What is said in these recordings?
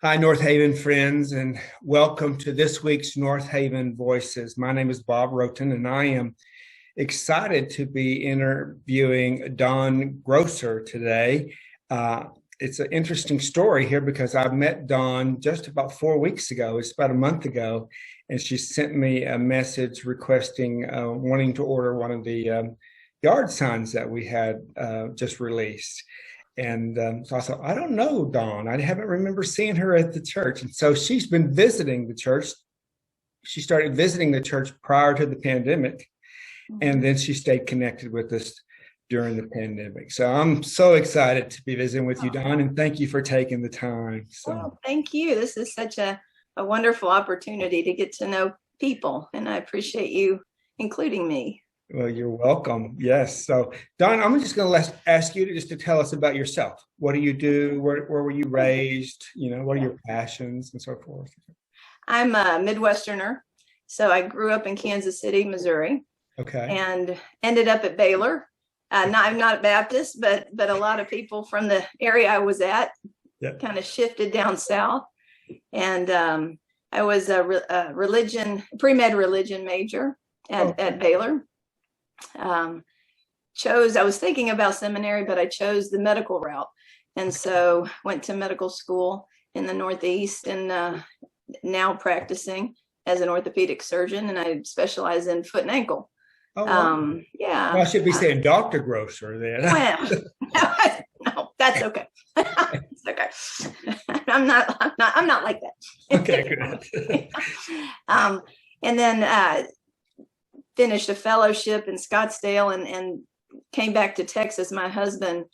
Hi, Northaven friends, and welcome to this week's Northaven Voices. My name is Bob Roton, and I am excited to be interviewing Dawn Grosser today. It's an interesting story here because I met Dawn just about 4 weeks ago. It's about a month ago, and she sent me a message requesting wanting to order one of the yard signs that we had just released. And so I thought, I don't know Dawn. I haven't remember seeing her at the church. And so she's been visiting the church. She started visiting the church prior to the pandemic, and then she stayed connected with us during the pandemic. So I'm so excited to be visiting with you, Dawn, and thank you for taking the time. Well, thank you. This is such a wonderful opportunity to get to know people, and I appreciate you including me. Well, you're welcome. Yes. So, Dawn, I'm just going to ask you to tell us about yourself. What do you do? Where were you raised? What are your passions and so forth? I'm a Midwesterner. So I grew up in Kansas City, Missouri. Okay. And ended up at Baylor. I'm not a Baptist, but a lot of people from the area I was at kind of shifted down south. And I was a pre-med religion major at Baylor. I was thinking about seminary, but I chose the medical route. And so went to medical school in the Northeast and now practicing as an orthopedic surgeon, and I specialize in foot and ankle. Oh, wow. Yeah. Well, I should be saying Dr. Grosser then. Well, no, that's okay. It's okay. I'm not like that. Okay, good. And then finished a fellowship in Scottsdale and came back to Texas. My husband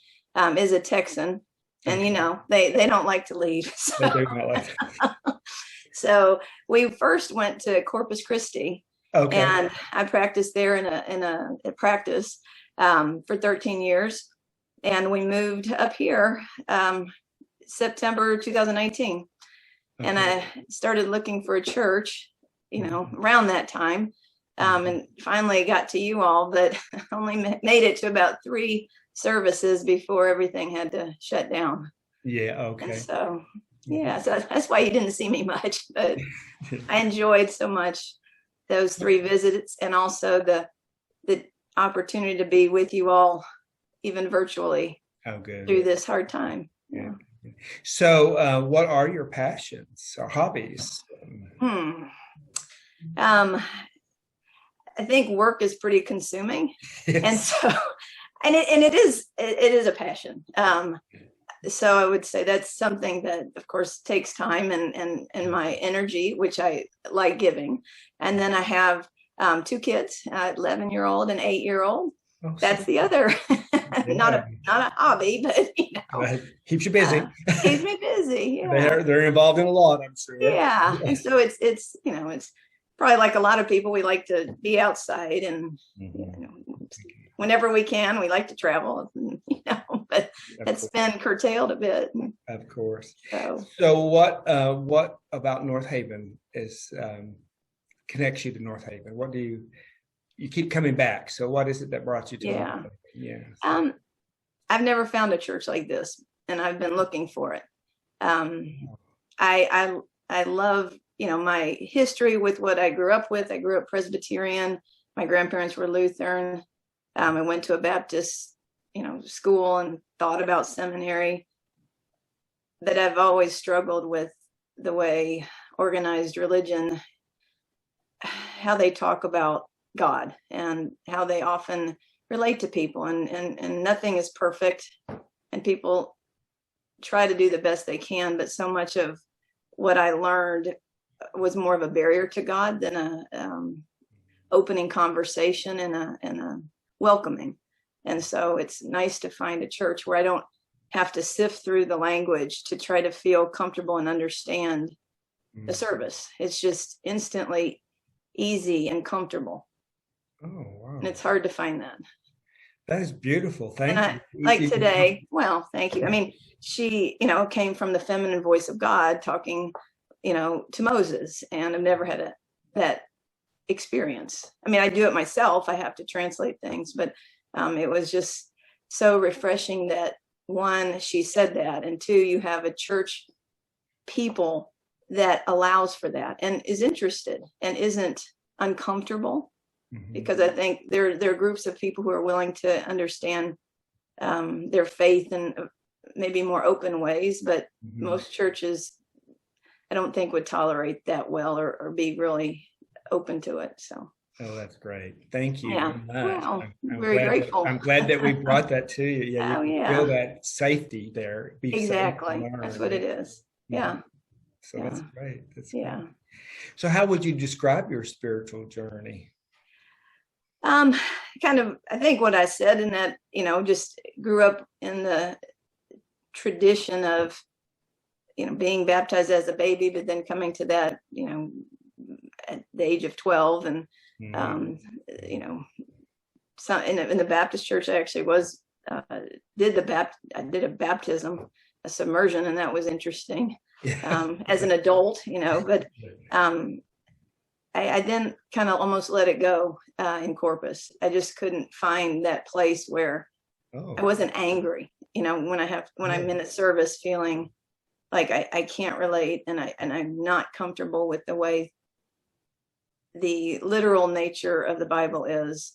is a Texan, and they don't like to leave. So. They do not like that. So we first went to Corpus Christi. Okay. And I practiced there in a practice for 13 years, and we moved up here September 2019, and I started looking for a church, around that time, and finally got to you all, but only made it to about 3 services before everything had to shut down. Yeah. Okay. And so so that's why you didn't see me much, but I enjoyed so much those 3 visits, and also the opportunity to be with you all, even virtually, through this hard time. So what are your passions or hobbies? I think work is pretty consuming. Yes. And so it is a passion. So I would say that's something that, of course, takes time and my energy, which I like giving. And then I have 2 kids, 11-year-old and 8-year-old. Oh, that's the other, not a hobby, but keeps you busy. Keeps me busy. Yeah. They're involved in a lot, I'm sure. Yeah, and so it's probably like a lot of people. We like to be outside, and whenever we can, we like to travel, but it's been curtailed a bit. Of course. So what about Northaven connects you to Northaven? What do you keep coming back? So what is it that brought you to Northaven? Yeah. I've never found a church like this, and I've been looking for it. I love, my history with what I grew up with. I grew up Presbyterian. My grandparents were Lutheran. I went to a Baptist, school and thought about seminary. But I've always struggled with the way organized religion, how they talk about God and how they often relate to people, and nothing is perfect, and people try to do the best they can, but so much of what I learned was more of a barrier to God than a opening conversation and a welcoming. And so it's nice to find a church where I don't have to sift through the language to try to feel comfortable and understand the service. It's just instantly easy and comfortable. Oh, wow. And it's hard to find that. That is beautiful. Thank you. Like today, well, thank you. I mean, she, came from the feminine voice of God talking, to Moses, and I've never had that experience. I mean, I do it myself. I have to translate things, but it was just so refreshing that, 1, she said that, and 2, you have a church people that allows for that and is interested and isn't uncomfortable, because I think there are groups of people who are willing to understand their faith in maybe more open ways, but most churches, I don't think, would tolerate that well or be really open to it. So. Oh, that's great. Thank you. Yeah. Well, I'm very grateful. I'm glad that we brought that to you. Yeah, you can feel that safety there. Be exactly. That's what it is. Yeah. So that's great. That's yeah. great. So how would you describe your spiritual journey? Kind of, I think what I said in that, just grew up in the tradition of, being baptized as a baby, but then coming to that, at the age of 12, and so in the Baptist church, I actually did a baptism, a submersion, and that was interesting as an adult, but I then kind of almost let it go in Corpus. I just couldn't find that place where I wasn't angry, when I'm in a service feeling like I can't relate, and I'm not comfortable with the way the literal nature of the Bible is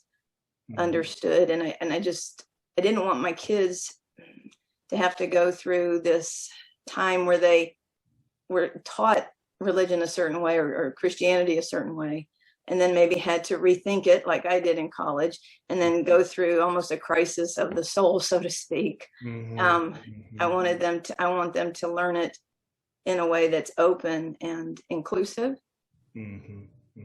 understood. And I didn't want my kids to have to go through this time where they were taught religion a certain way or Christianity a certain way, and then maybe had to rethink it like I did in college, and then go through almost a crisis of the soul, so to speak. I want them to learn it in a way that's open and inclusive.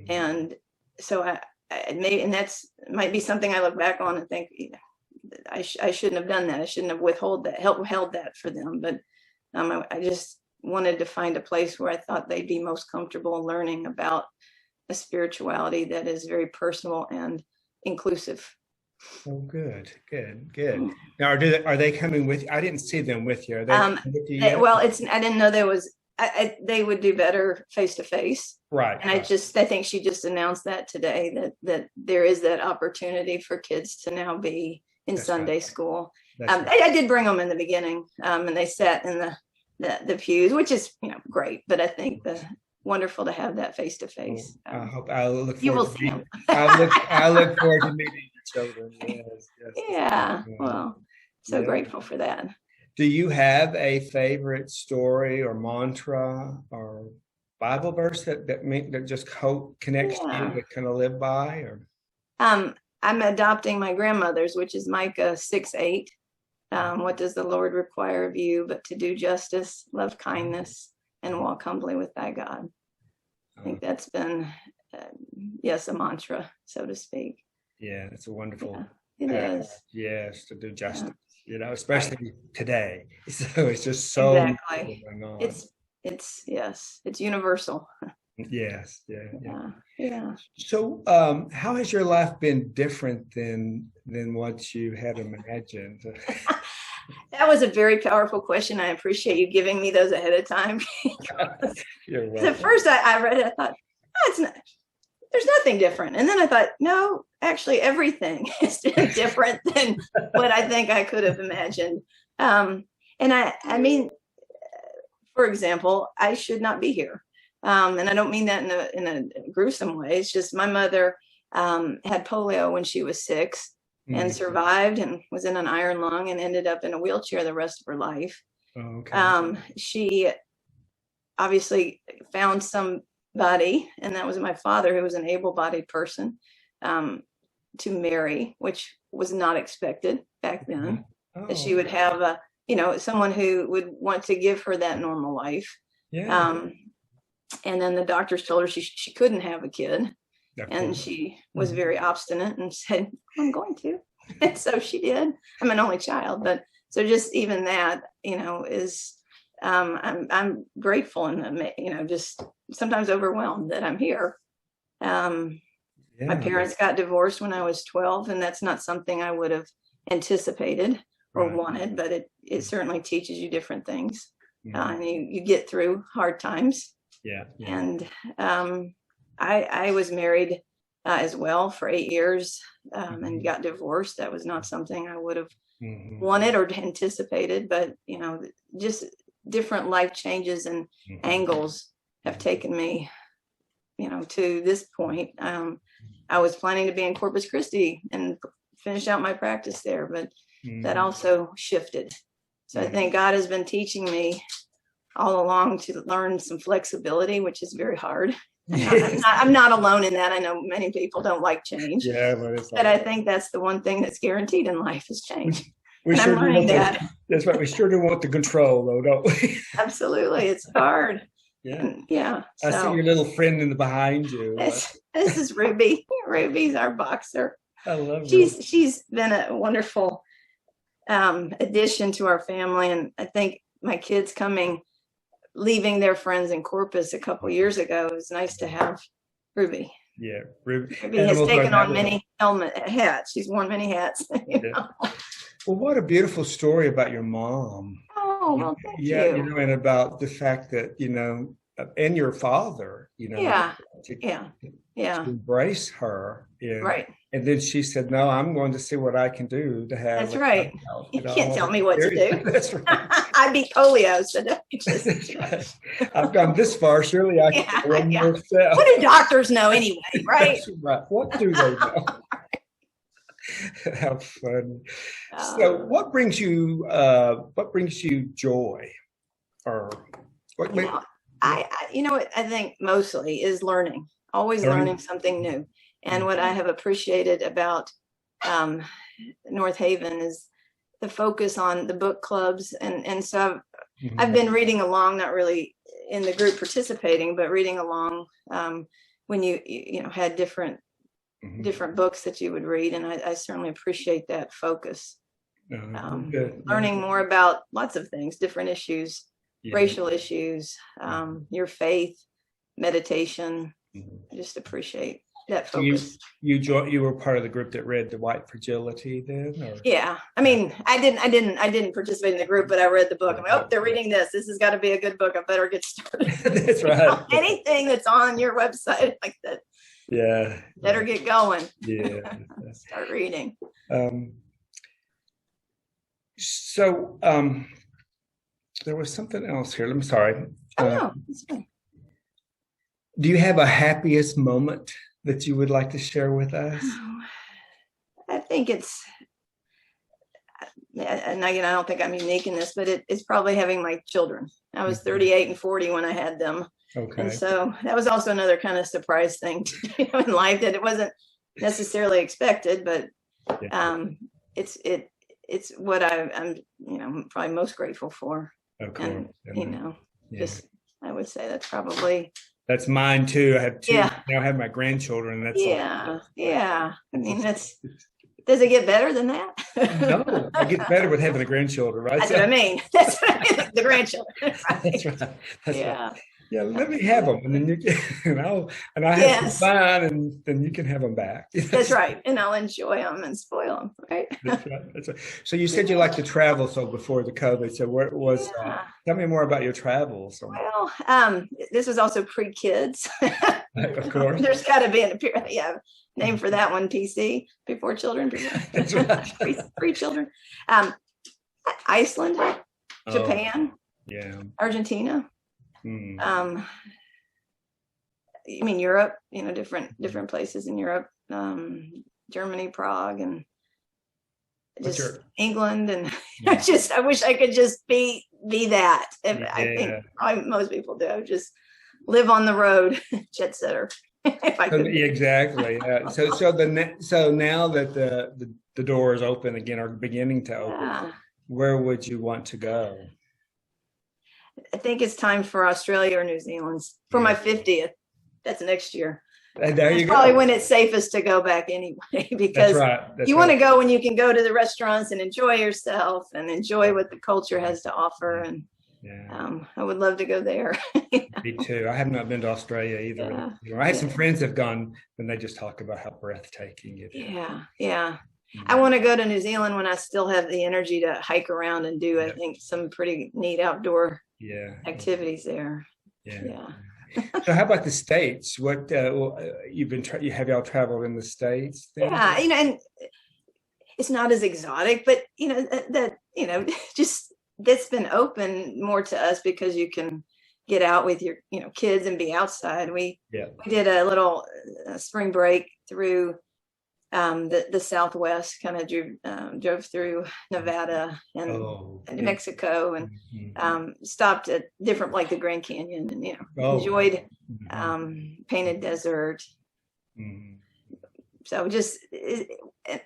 And so and that's might be something I look back on and think I shouldn't have done that. I shouldn't have held that for them. But I just wanted to find a place where I thought they'd be most comfortable learning about a spirituality that is very personal and inclusive. Oh, good. Now, are they coming with you? I didn't see them with you. Are they with you yet? Well, I didn't know there was. They would do better face to face, right? And I think she just announced that today, that there is that opportunity for kids to now be in Sunday school. I did bring them in the beginning, and they sat in the pews, which is great. But I think wonderful to have that face to face. I hope I look forward. You will see them. I look forward to meeting your children. Yes. Yeah. Well, so grateful for that. Do you have a favorite story or mantra or Bible verse that just connects you to kind of live by? Or I'm adopting my grandmother's, which is Micah 6:8. What does the Lord require of you but to do justice, love kindness, and walk humbly with thy God? I think that's been a mantra, so to speak. Yeah, it's a wonderful. It is. Yes, to do justice. Especially today. So it's just so exactly. Going on. It's universal. Yes. Yeah. So how has your life been different than what you had imagined? That was a very powerful question. I appreciate you giving me those ahead of time. You're welcome. At first I read it, I thought, there's nothing different. And then I thought, no, actually everything is different than what I think I could have imagined. And I mean, for example, I should not be here. And I don't mean that in a gruesome way. It's just my mother had polio when she was 6 and survived and was in an iron lung and ended up in a wheelchair the rest of her life. Oh, okay. She obviously found somebody, and that was my father, who was an able-bodied person, to marry, which was not expected back then. That she would have someone who would want to give her that normal life. And then the doctors told her she couldn't have a kid. And she was very obstinate and said, I'm going to. And so she did. I'm an only child, but so just even that, is I'm grateful and just sometimes overwhelmed that I'm here. My parents got divorced when I was 12, and that's not something I would have anticipated or wanted, but it certainly teaches you different things. And you get through hard times. And I was married as well for 8 years and got divorced. That was not something I would have wanted or anticipated, but just different life changes and angles have taken me, to this point. I was planning to be in Corpus Christi and finish out my practice there, but that also shifted. So I think God has been teaching me all along to learn some flexibility, which is very hard. I'm not alone in that. I know many people don't like change. Yeah, but I think that's the one thing that's guaranteed in life is change. We sure I'm learning that. That's right. We sure do want the control, though, don't we? Absolutely, it's hard. Yeah. I see your little friend in the behind you. This is Ruby. Ruby's our boxer. I love her. She's been a wonderful addition to our family, and I think my kids leaving their friends in Corpus a couple years ago, it was nice to have Ruby. Yeah, Ruby has taken on many hats. She's worn many hats. Well, what a beautiful story about your mom. Oh, well, thank you. And about the fact that, and your father, to embrace her. Right. And then she said, no, I'm going to see what I can do to have. That's right. You can't tell me what to do. That's right. I beat polio, so don't That's right. I've gone this far. Surely I can do one more step. What do doctors know anyway, right? That's right. What do they know? How fun. So what brings you joy? Or what I think mostly is learning, always learning something new. And what I have appreciated about Northaven is the focus on the book clubs. And so I've been reading along, not really in the group participating, but reading along when you had different books that you would read. And I certainly appreciate that focus. Learning more about lots of things, different issues, racial issues, your faith, meditation. I just appreciate that focus. You were part of the group that read The White Fragility then? Or? Yeah. I mean, I didn't participate in the group, but I read the book. I'm like, they're reading this. This has got to be a good book. I better get started. That's right. Anything that's on your website like that. Yeah. Better get going. Yeah. Start reading. So there was something else here. I'm sorry. No, it's fine. Do you have a happiest moment that you would like to share with us? I think it's, and again, I don't think I'm unique in this, but it's probably having my children. I was 38 and 40 when I had them. Okay. And so that was also another kind of surprise thing in life that it wasn't necessarily expected, but it's what I'm probably most grateful for. Okay. And just I would say that's mine too. I have two. Now I have my grandchildren. That's yeah. I mean, does it get better than that? No, it gets better with having the grandchildren, right? That's what I mean. That's what I mean. The grandchildren. Right? That's right. That's yeah. Right. Yeah, let me have them, and then you can, I have some fun, and then you can have them back. That's right, and I'll enjoy them and spoil them. Right. That's right. That's right. So you said you like to travel. So before the COVID, so where was? Tell me more about your travels. Well, this was also pre-kids. Of course. There's got to be a name for that one. PC, before children. That's right. Pre-children. Iceland, Japan, Argentina. I mean Europe, different places in Europe, Germany, Prague, and just England, and I wish I could just be that. I think probably most people do. Just live on the road, jet setter. If I could. Exactly. So now that the door is open again, or beginning to open, where would you want to go? I think it's time for Australia or New Zealand for my 50th. That's next year. And there you go. Probably when it's safest to go back anyway, because you want to go when you can go to the restaurants and enjoy yourself and enjoy what the culture has to offer. And I would love to go there. Me too. I have not been to Australia either. I have some friends that have gone, and they just talk about how breathtaking it is. Yeah. I want to go to New Zealand when I still have the energy to hike around and do, I think, some pretty neat outdoor activities there. Yeah. So how about the States? What have y'all traveled in the States then? Yeah, and it's not as exotic, but just that's been open more to us because you can get out with your, kids and be outside. We did a little spring break through the Southwest, kind of drove through Nevada and New Mexico, and stopped at different, like the Grand Canyon, and enjoyed Painted Desert. So just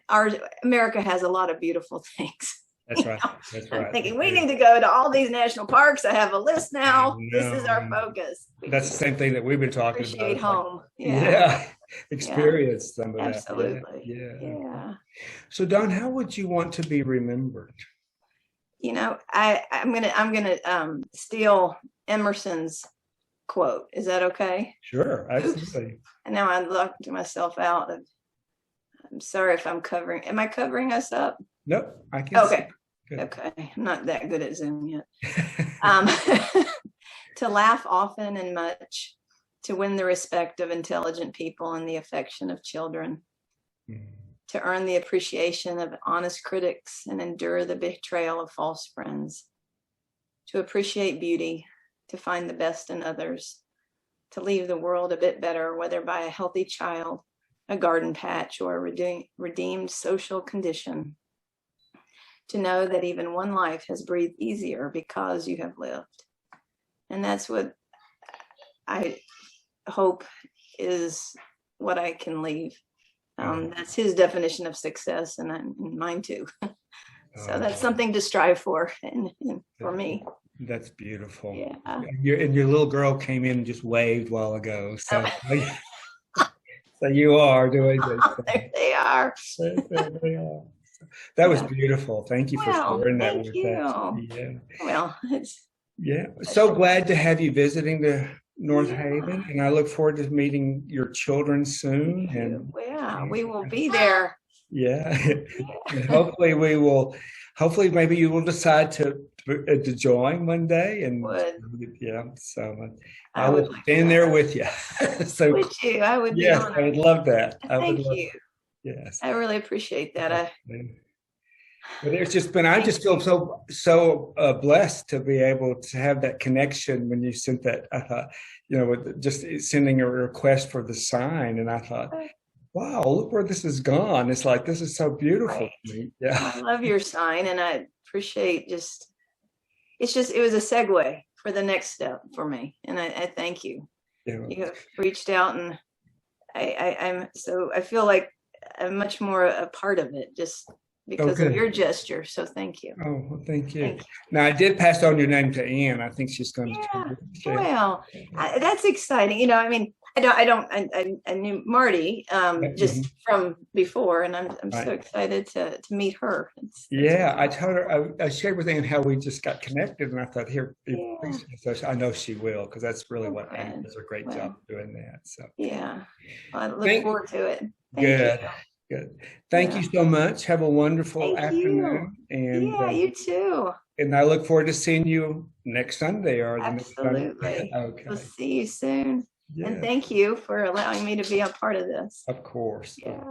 our America has a lot of beautiful things. That's right. That's right. I'm thinking we need to go to all these national parks. I have a list now. This is our focus. That's the same thing that we've been talking about. Appreciate home. Experience some of that. Absolutely. Yeah. So Don, how would you want to be remembered? I'm gonna steal Emerson's quote. Is that okay? Sure, absolutely. Oops. And now I locked myself out. I'm sorry if I'm covering. Am I covering us up? Nope, I can. Okay. Okay, I'm not that good at Zoom yet. To laugh often and much, to win the respect of intelligent people and the affection of children, to earn the appreciation of honest critics and endure the betrayal of false friends, to appreciate beauty, to find the best in others, to leave the world a bit better, whether by a healthy child, a garden patch, or a redeemed social condition. To know that even one life has breathed easier because you have lived. And that's what I hope is what I can leave. That's his definition of success, and mine too. So that's something to strive for, and for me. That's beautiful. Yeah. And your little girl came in and just waved a while ago. So, so you are doing this. There they are. They are. That was beautiful. Thank you for sharing that with us. Yeah. Well, So glad to have you visiting the Northaven, and I look forward to meeting your children soon. And we will be there. And hopefully maybe you will decide to join one day. And so I will stand there with you. So with you, I would be honored. I would love that. Thank you. Yes, I really appreciate that. But it's just been, I just feel so blessed to be able to have that connection when you sent that. I thought, with just sending a request for the sign, and I thought, wow, look where this has gone. It's like, this is so beautiful to me. Yeah, I love your sign, and I appreciate it was a segue for the next step for me, and I thank you. You have reached out, and I feel like I'm much more a part of it just because of your gesture. So thank you. Oh, well, thank you. Now, I did pass on your name to Ann. I think she's going to. Well, that's exciting. I mean, I knew Marty just from before, and I'm so excited to meet her. I told her, I shared with Ann how we just got connected, and I thought, I know she will, because that's really what Ann does a great job doing that. So well, I look forward to it. Good. Thank you so much. Have a wonderful afternoon. And you too. And I look forward to seeing you next Sunday or the next Sunday. Okay. We'll see you soon. And thank you for allowing me to be a part of this. Of course. Yeah.